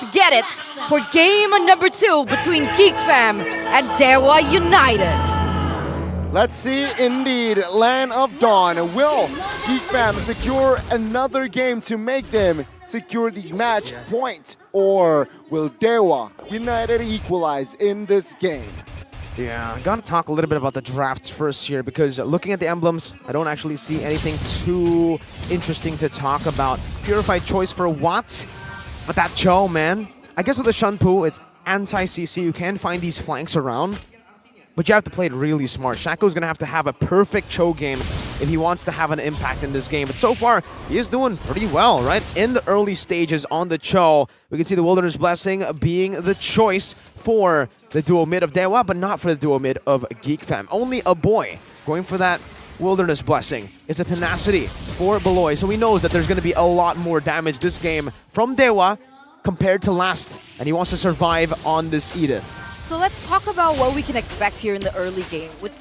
let's get it for game number 2 between GEEK Fam and DEWA United. Let's see, indeed, Land of Dawn. Will GEEK Fam secure another game to make them secure the match point? Or will DEWA United equalize in this game? Yeah, I gotta talk a little bit about the drafts first here, because looking at the emblems, I don't actually see anything too interesting to talk about. Purified choice for what? But that Cho, man. I guess with the Shunpu, it's anti-CC. You can find these flanks around, but you have to play it really smart. Shaco's gonna have to have a perfect Cho game if he wants to have an impact in this game. But so far, he is doing pretty well, right? In the early stages on the Cho, we can see the Wilderness Blessing being the choice for the duo mid of DEWA, but not for the duo mid of GEEK Fam. Only a boy going for that Wilderness Blessing. It's a tenacity for Beloy, so he knows that there's going to be a lot more damage this game from DEWA compared to last, and he wants to survive on this Edith. So let's talk about what we can expect here in the early game. With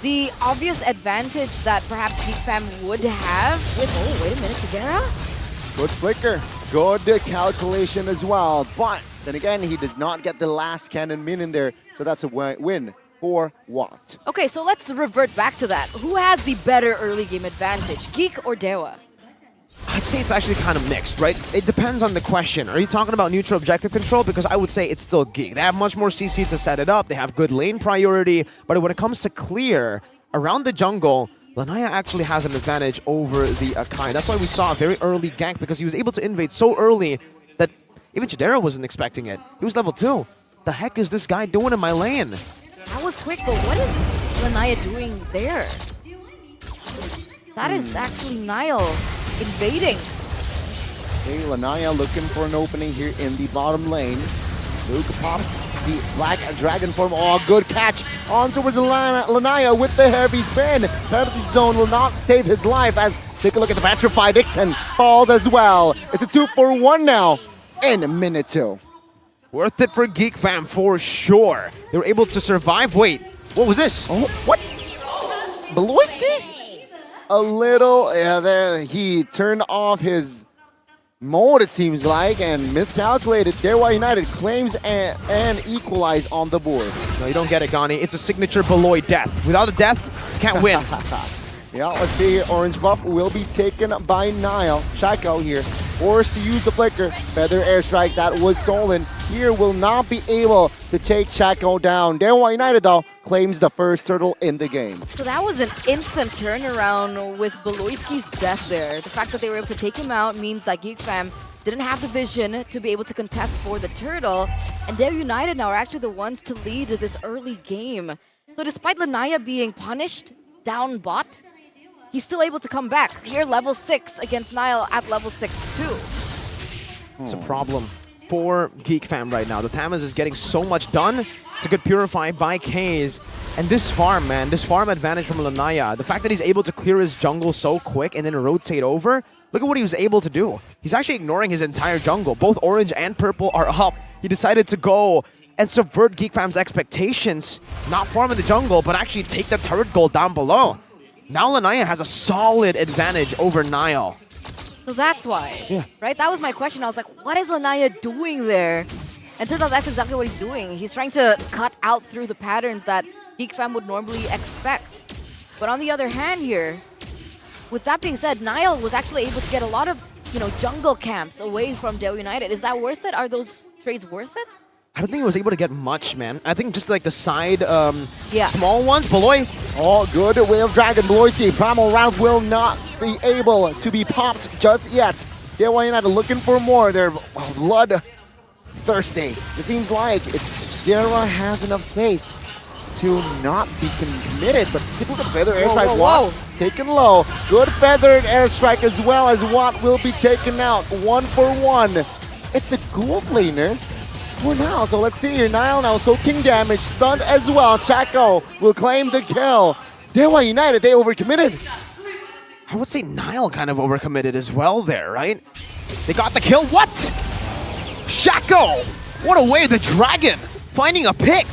the obvious advantage that perhaps GEEK Fam would have with, oh, wait a minute, Tegera? Good flicker, good calculation as well, but then again, he does not get the last cannon min in there, so that's a win for Watt. Okay, so let's revert back to that. Who has the better early game advantage, GEEK or DEWA? I'd say it's actually kind of mixed, right? It depends on the question. Are you talking about neutral objective control? Because I would say it's still GEEK. They have much more CC to set it up. They have good lane priority. But when it comes to clear around the jungle, Lanaya actually has an advantage over the Akai. That's why we saw a very early gank, because he was able to invade so early that even Chidera wasn't expecting it. He was level 2. The heck is this guy doing in my lane? That was quick, but what is Lanaya doing there? That is actually Niall invading. See, Lanaya looking for an opening here in the bottom lane. Luke pops the Black Dragon form. Oh, good catch on towards Lanaya with the heavy spin. Penalty zone will not save his life, as take a look at the Petrified Ixen falls as well. It's a 2-for-1 now in minute 2. Worth it for GEEK Fam for sure. They were able to survive. Wait, what was this? Oh, what? Beloyski? A little, yeah, there, he turned off his mode, it seems like, and miscalculated. DEWA United claims and equalize on the board. No, you don't get it, Gani. It's a signature Beloy death. Without a death, you can't win. Yeah, let's see here. Orange buff will be taken by Niall. Shaco here, forced to use the flicker. Feather airstrike that was stolen. Here will not be able to take Shaco down. DEWA United, though, claims the first turtle in the game. So that was an instant turnaround with Beloyski's death there. The fact that they were able to take him out means that GEEK Fam didn't have the vision to be able to contest for the turtle. And DEWA United now are actually the ones to lead this early game. So despite Lanaya being punished down bot, he's still able to come back. Here, level 6 against Niall at level 6 too. It's a problem for GEEK Fam right now. The Tamaz is getting so much done. It's a good purify by Kaze. And this farm, man, this farm advantage from Lanaya, the fact that he's able to clear his jungle so quick and then rotate over, look at what he was able to do. He's actually ignoring his entire jungle. Both orange and purple are up. He decided to go and subvert GEEK Fam's expectations, not farm in the jungle, but actually take the turret gold down below. Now Lanaya has a solid advantage over Niall. So that's why, yeah, right? That was my question. I was like, what is Lanaya doing there? And turns out that's exactly what he's doing. He's trying to cut out through the patterns that GEEK Fam would normally expect. But on the other hand here, with that being said, Niall was actually able to get a lot of, jungle camps away from DEWA United. Is that worth it? Are those trades worth it? I don't think he was able to get much, man. I think just like the side small ones, Beloy. Oh, good way of Dragon. Beloyski, Primal Round will not be able to be popped just yet. DEWA United looking for more. They're blood-thirsty. It seems like DEWA has enough space to not be committed, but take a look at the Feather Airstrike. Watt taken low. Good Feathered Airstrike as well, as Watt will be taken out 1-for-1. It's a gold laner for now, so let's see here. Niall now soaking damage, stunned as well. Shaco will claim the kill. DEWA United, they overcommitted. I would say Niall kind of overcommitted as well there, right? They got the kill. What? Shaco! What a way, the dragon! Finding a pick!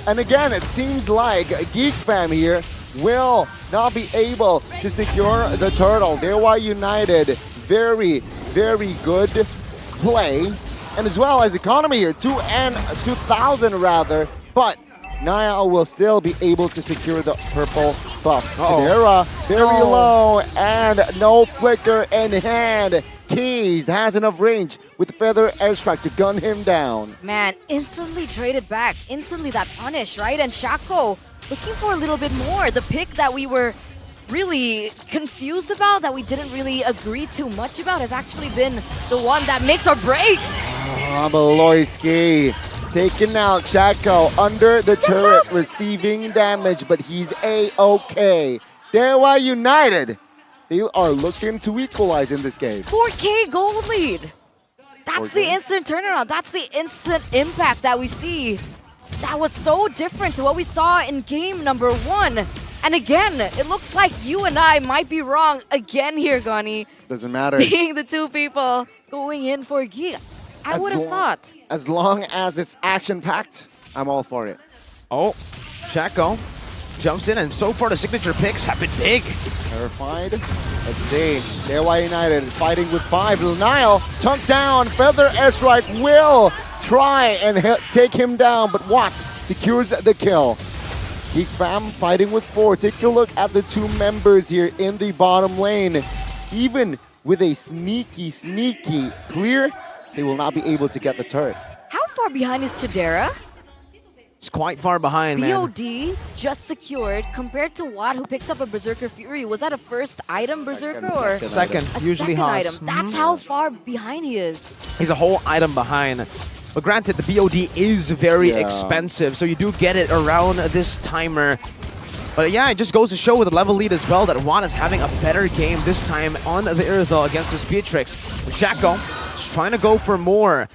And again, it seems like GEEK Fam here will not be able to secure the turtle. DEWA United very very good play, and as well as economy here, 2,000 rather, but Naya will still be able to secure the purple buff. Chidera, very low, and no flicker in hand. Keys has enough range with Feather Airstrike to gun him down. Man, instantly traded back. Instantly that punish, right? And Shaco looking for a little bit more. The pick that we were really confused about, that we didn't really agree too much about, has actually been the one that makes or breaks. Beloyski taking out Shaco under the turret, receiving damage, but he's A-okay. DEWA United, they are looking to equalize in this game. 4K gold lead. That's the instant turnaround. That's the instant impact that we see. That was so different to what we saw in game number 1. And again, it looks like you and I might be wrong again here, Gani. Doesn't matter. Being the two people going in for GEEK. I would have thought. As long as it's action-packed, I'm all for it. Oh, Shaco jumps in, and so far the signature picks have been big. Terrified. Let's see. DEWA United fighting with 5. Nile chunked down. Feather Airstrike will try and take him down, but Watts secures the kill. GEEK Fam fighting with 4. Take a look at the 2 members here in the bottom lane. Even with a sneaky clear, they will not be able to get the turret. How far behind is Chidera? It's quite far behind, man. BOD just secured compared to Watt, who picked up a Berserker Fury. Was that a first item Berserker or Second, a usually second Haas. item? That's how far behind he is. He's a whole item behind. But granted, the BOD is very expensive, so you do get it around this timer. But yeah, it just goes to show with the level lead as well that Juan is having a better game this time on the Irthel against this Beatrix. And Shaco is trying to go for more.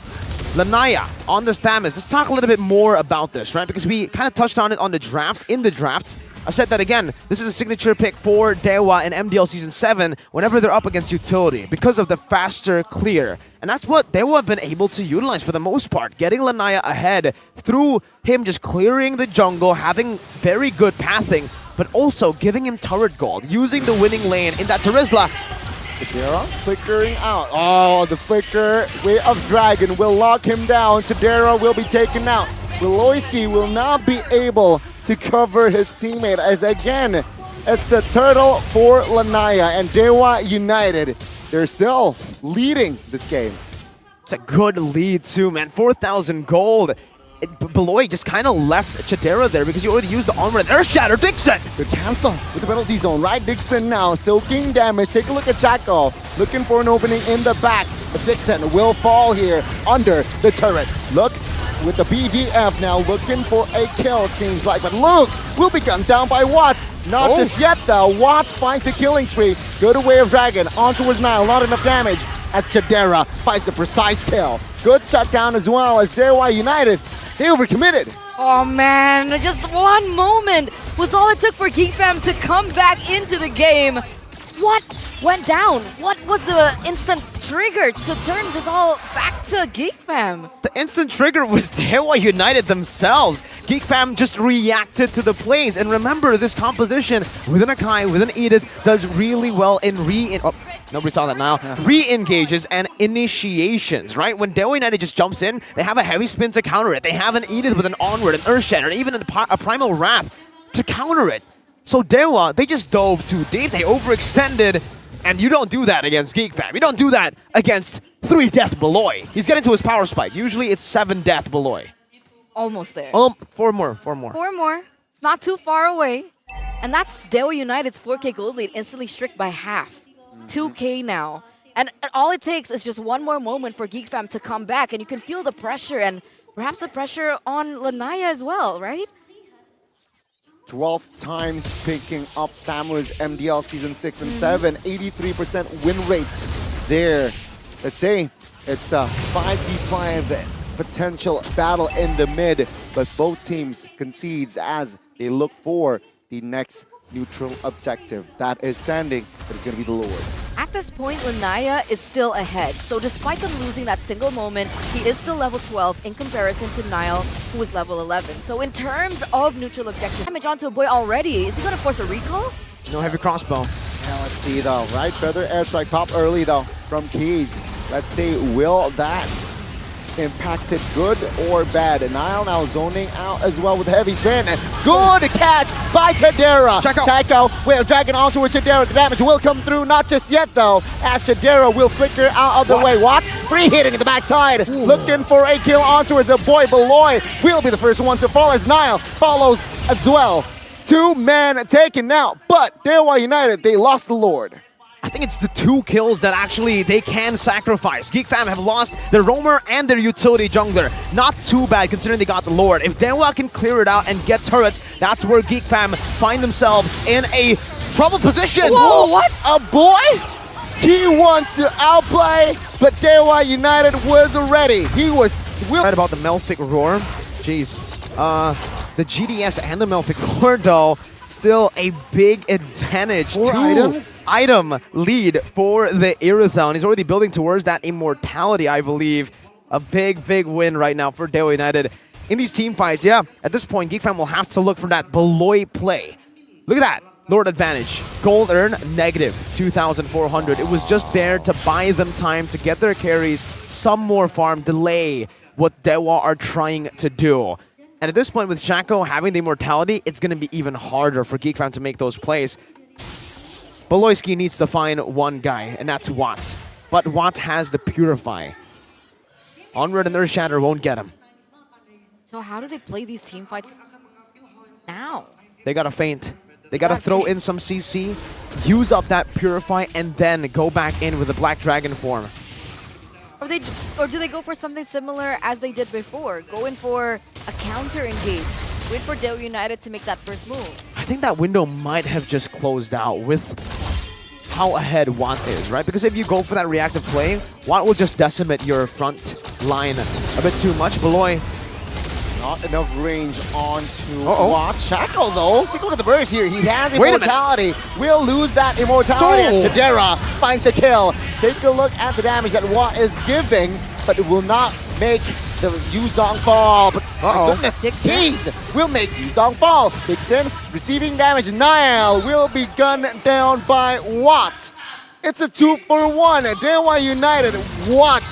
Lanaya on the Stamets. Let's talk a little bit more about this, right? Because we kind of touched on it on the draft, in the draft. I've said that again, this is a signature pick for DEWA in MDL Season 7 whenever they're up against utility because of the faster clear. And that's what DEWA have been able to utilize for the most part, getting Lanaya ahead through him just clearing the jungle, having very good pathing, but also giving him turret gold, using the winning lane in that Terizla. Chidera flickering out. Oh, the flicker way of Dragon will lock him down. Chidera will be taken out. Beloyski will not be able to cover his teammate, as again, it's a turtle for Lanaya, and DEWA United, they're still leading this game. It's a good lead too, man. 4,000 gold. Beloy just kind of left Chidera there because he already used the armor and Earth Shatter. Dixon! Good cancel with the penalty zone, right? Dixon now soaking damage. Take a look at Shaco, looking for an opening in the back. But Dixon will fall here under the turret. Look with the BDF now looking for a kill, it seems like. But Luke will be gunned down by Watts. Not just yet though. Watts finds a killing spree. Good away of Dragon on towards Nile. Not enough damage as Chidera finds a precise kill. Good shutdown as well as DEWA United. They overcommitted. Oh man, just one moment was all it took for GEEK Fam to come back into the game. What went down? What was the instant trigger to turn this all back to GEEK Fam? The instant trigger was DEWA United themselves. GEEK Fam just reacted to the plays. And remember, this composition with an Akai, with an Edith, does really well in nobody saw that now. Re-engages and initiations, right? When DEWA United just jumps in, they have a heavy spin to counter it. They have an Edith with an Onward, an Earth Shatter, and even a Primal Wrath to counter it. So DEWA, they just dove too deep. They overextended. And you don't do that against GEEK Fam. You don't do that against 3 death Beloy. He's getting to his power spike. Usually it's 7 death Beloy. Almost there. 4 more. 4 more. It's not too far away. And that's DEWA United's 4K gold lead instantly strict by half. 2K now. And all it takes is just one more moment for GEEK Fam to come back. And you can feel the pressure and perhaps the pressure on Lanaya as well, right? 12 times picking up Tamu's MDL Season 6 and 7. 83% win rate there. Let's say it's a 5v5 potential battle in the mid, but both teams concedes as they look for the next neutral objective. That is standing, but it's going to be the Lord. At this point, Lanaya is still ahead. So despite them losing that single moment, he is still level 12 in comparison to Nile, who is level 11. So in terms of neutral objective, damage onto a boy already. Is he going to force a recall? No heavy crossbow. Now let's see though, right? Feather Airstrike pop early though from Keys. Let's see, will that impact it good or bad? And Nile now zoning out as well with a heavy spin. Good catch by Chadera. Chaco with Dragon onto Chadera. The damage will come through, not just yet though, as Chadera will flicker out of the way. What? Free hitting in the backside. Ooh. Looking for a kill onto it. A boy Beloy will be the first one to fall as Nile follows as well. 2 men taken out, but DEWA United, they lost the Lord. I think it's the 2 kills that actually they can sacrifice. GEEK fam have lost their roamer and their utility jungler. Not too bad considering they got the Lord. If DEWA can clear it out and get turrets, that's where GEEK fam find themselves in a trouble position. Whoa, what? A boy? He wants to outplay, but DEWA United was ready. He was... Right about the Melfic Roar. Jeez. The GDS and the Melfic Roar though, still a big advantage. 4 items? Item lead for the Iritheln. He's already building towards that immortality, I believe. A big, big win right now for DEWA United. In these team fights, yeah, at this point, GEEK fam will have to look for that Beloy play. Look at that. Lord advantage. Gold earn, negative 2,400. It was just there to buy them time to get their carries, some more farm, delay what DEWA are trying to do. And at this point, with Shaco having the immortality, it's going to be even harder for GEEK fam to make those plays. Beloyski needs to find one guy, and that's Watt. But Watt has the Purify. Onward and Earth Shatter won't get him. So how do they play these team fights now? They got to feint. They got to throw in some CC, use up that Purify, and then go back in with the Black Dragon form. Or do they go for something similar as they did before? Go in for a counter engage. Wait for DEWA United to make that first move. I think that window might have just closed out with how ahead Watt is, right? Because if you go for that reactive play, Watt will just decimate your front line a bit too much. Beloy. Not enough range onto Watt. Shaco though, take a look at the burst here. He has immortality. Will lose that immortality as Chadera finds the kill. Take a look at the damage that Watt is giving, but it will not make the Yuzong fall. But my goodness, Heath will make Yuzong fall. Dixon receiving damage. Nile will be gunned down by Watt. It's a 2-for-1. DEWA United, what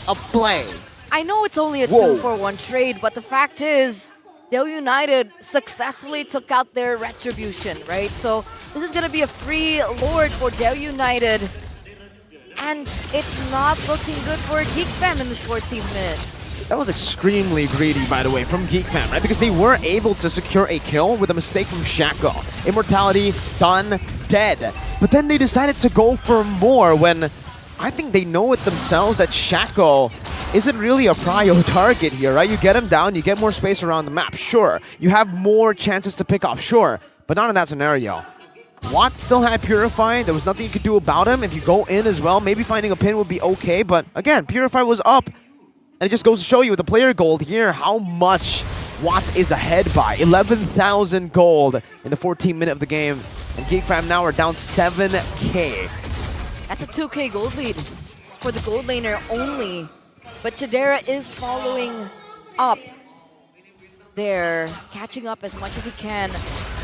a play. I know it's only a 2-for-1 trade, but the fact is, DEWA United successfully took out their retribution, right? So this is going to be a free Lord for DEWA United. And it's not looking good for GEEK fam in this 14-minute. That was extremely greedy, by the way, from GEEK fam, right? Because they were able to secure a kill with a mistake from Shaco. Immortality, done, dead. But then they decided to go for more when I think they know it themselves that Shaco isn't really a prio target here, right? You get him down, you get more space around the map, sure. You have more chances to pick off, sure. But not in that scenario. Watt still had Purify. There was nothing you could do about him. If you go in as well, maybe finding a pin would be okay. But again, Purify was up. And it just goes to show you with the player gold here how much Watt is ahead by. 11,000 gold in the 14th minute of the game. And GEEK fam now are down 7K. That's a 2K gold lead for the gold laner only. But Chadera is following up there, catching up as much as he can.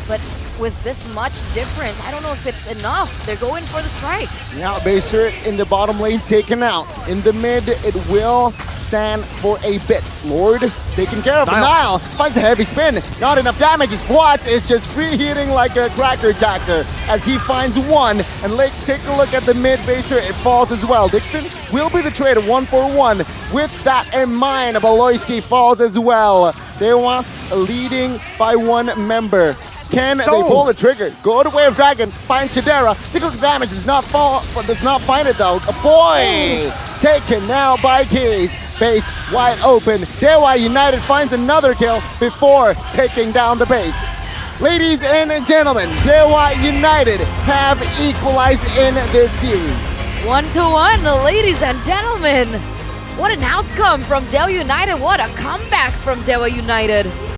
But with this much difference, I don't know if it's enough. They're going for the strike. Now Baser in the bottom lane taken out. In the mid, it will stand for a bit. Lord taken care of. Nile finds a heavy spin. Not enough damage. His Watt is just free hitting like a cracker jacker as he finds one. And take a look at the mid Baser. It falls as well. Dixon will be the trade 1-for-1. With that in mind, Beloyski falls as well. DEWA leading by 1 member. Can they pull the trigger? Go to Way of Dragon, find Chadera. Take a look at the damage, does not fall, but does not find it though. A boy taken now by Keys. Base wide open. DEWA United finds another kill before taking down the base. Ladies and gentlemen, DEWA United have equalized in this series. 1-1, ladies and gentlemen. What an outcome from DEWA United. What a comeback from DEWA United.